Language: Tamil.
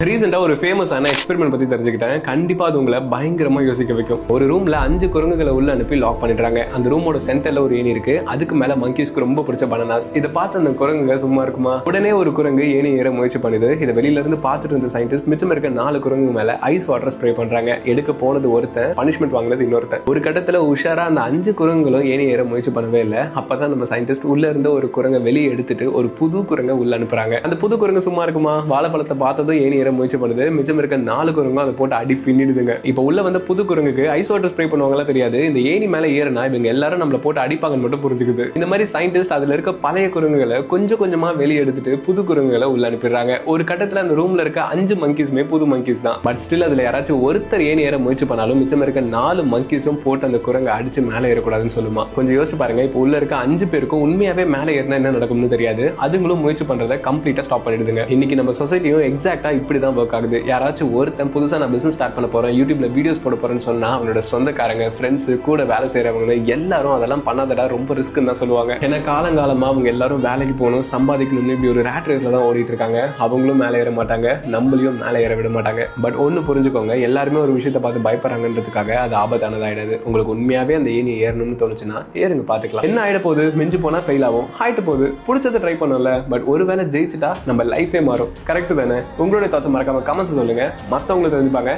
ரீசெண்டா ஒரு ஃபேமஸான எக்ஸ்பெரிமெண்ட் பத்தி தெரிஞ்சுக்கிட்டேன். கண்டிப்பா அது உங்களை பயங்கரமா யோசிக்க வைக்கும். ஒரு ரூம்ல 5 குரங்குகளை உள்ள அனுப்பி லாக் பண்ணிடுறாங்க. அந்த ரூமோட சென்டர்ல ஒரு ஏணி இருக்கு. அதுக்கு மேல மங்கீஸ்க்கு ரொம்ப பிடிச்ச பனானாஸ். இதை பார்த்து அந்த குரங்குங்க சும்மா இருக்குமா? உடனே ஒரு குரங்கு ஏணி ஏற முயற்சி பண்ணுது. இதை வெளியில இருந்து பார்த்துட்டு இருந்த சயின்டிஸ்ட் மிச்சம் இருக்க 4 குரங்கு மேல ஐஸ் வாட்டர் ஸ்ப்ரே பண்றாங்க. எடுக்க போனது ஒருத்தன், பனிஷ்மெண்ட் வாங்கினது இன்னொருத்தன். ஒரு கட்டத்துல உஷாரா அந்த 5 குரங்குகளும் ஏணி ஏற முயற்சி பண்ணவே இல்லை. அப்பதான் நம்ம சயின்டிஸ்ட் உள்ள இருந்த ஒரு குரங்கை வெளியே எடுத்துட்டு ஒரு புது குரங்கை உள்ள அனுப்புறாங்க. அந்த புது குரங்கு சும்மா இருக்குமா? வாழைப்பழத்தை பார்த்ததும் ஏணி ஏற முயற்சி பண்ணுது. மிச்சம் இருக்க 4 குரங்கும் அதை போட்டு அடி பின்னிடுதுங்க. இப்ப உள்ள வந்த புது குரங்குக்கு ஐஸ் வாட்டர் ஸ்ப்ரே பண்ணுவாங்களா தெரியாது. இந்த ஏணி மேல ஏறினா இவங்க எல்லாரும் நம்மள போட்டு அடிப்பாங்கன்னு மட்டும் புரிஞ்சுக்குது. இந்த மாதிரி சயின்டிஸ்ட் அதுல இருக்க பழைய குரங்குகளை கொஞ்சம் கொஞ்சமா வெளியே எடுத்துட்டு புது குரங்குகளை உள்ள அனுப்பிடுறாங்க. ஒரு கட்டத்துல அந்த ரூம்ல இருக்க 5 மங்கீஸ்மே புது மங்கீஸ் தான். பட் ஸ்டில் அதுல யாராச்சும் ஒருத்தர் ஏணி ஏற முயற்சி பண்ணாலும் மிச்சம் இருக்க 4 மங்கீஸும் போட்டு அந்த குரங்கை அடிச்சு மேல ஏறக்கூடாதுன்னு சொல்லுமா. கொஞ்சம் யோசிச்சு பாருங்க. இப்ப உள்ள இருக்க 5 பேருக்கும் உண்மையாவே மேல ஏறினா என்ன நடக்கும்னு தெரியாது. அதுங்களும் முயற்சி பண்றதை கம்ப்ளீட்டா ஸ்டாப் பண்ணிடுதுங்க. இன்னைக்கு நம்ம சொசைட்டியும் எக்ஸாக்டா இப்படிதான் ஒர்க் ஆகுது. யாராச்சும் ஒருத்தன் புதுசா நான் பிசினஸ் ஸ்டார்ட் பண்ண போறேன், யூடியூப்ல வீடியோஸ் போட போறேன்னு சொன்னா அவனோட சொந்தக்காரங்க, ஃப்ரெண்ட்ஸ், கூட வேலை செய்யறவங்க எல்லாரும் அதெல்லாம் பண்ணாதடா, ரொம்ப ரிஸ்க்னு தான் சொல்லுவாங்க. ஏன்னா காலங்காலமா அவங்க எல்லாரும் வேலைக்கு போகணும், சம்பாதிக்கணும்னு இப்படி ஒரு ரேட் ரேஸ்ல தான் ஓடிட்டு இருக்காங்க. அவங்களும் மேலே ஏற மாட்டாங்க, நம்மளையும் மேலே ஏற விட மாட்டாங்க. பட் ஒன்னு புரிஞ்சுக்கோங்க, எல்லாருமே ஒரு விஷயத்தை பார்த்து பயப்படுறாங்கன்றதுக்காக அது ஆபத்தானதாயிடாது. உங்களுக்கு உண்மையாவே அந்த ஏணி ஏறணும்னு தோணுச்சுன்னா ஏறுங்க, பாத்துக்கலாம். என்ன ஆயிட போகுது? மிஞ்சு போனா ஃபெயில் ஆகும், ஆயிட்டு போகுது. பிடிச்சதை ட்ரை பண்ணல, பட் ஒருவேளை ஜெயிச்சுட்டா நம்ம லைஃபே மாறும். கரெக்ட் தானே? உங்களுடைய தாட்ஸ் மறக்காம கமெண்ட்ஸ் சொல்லுங்க. மத்தவங்களுக்கு தெரிஞ்சுப்பாங்க.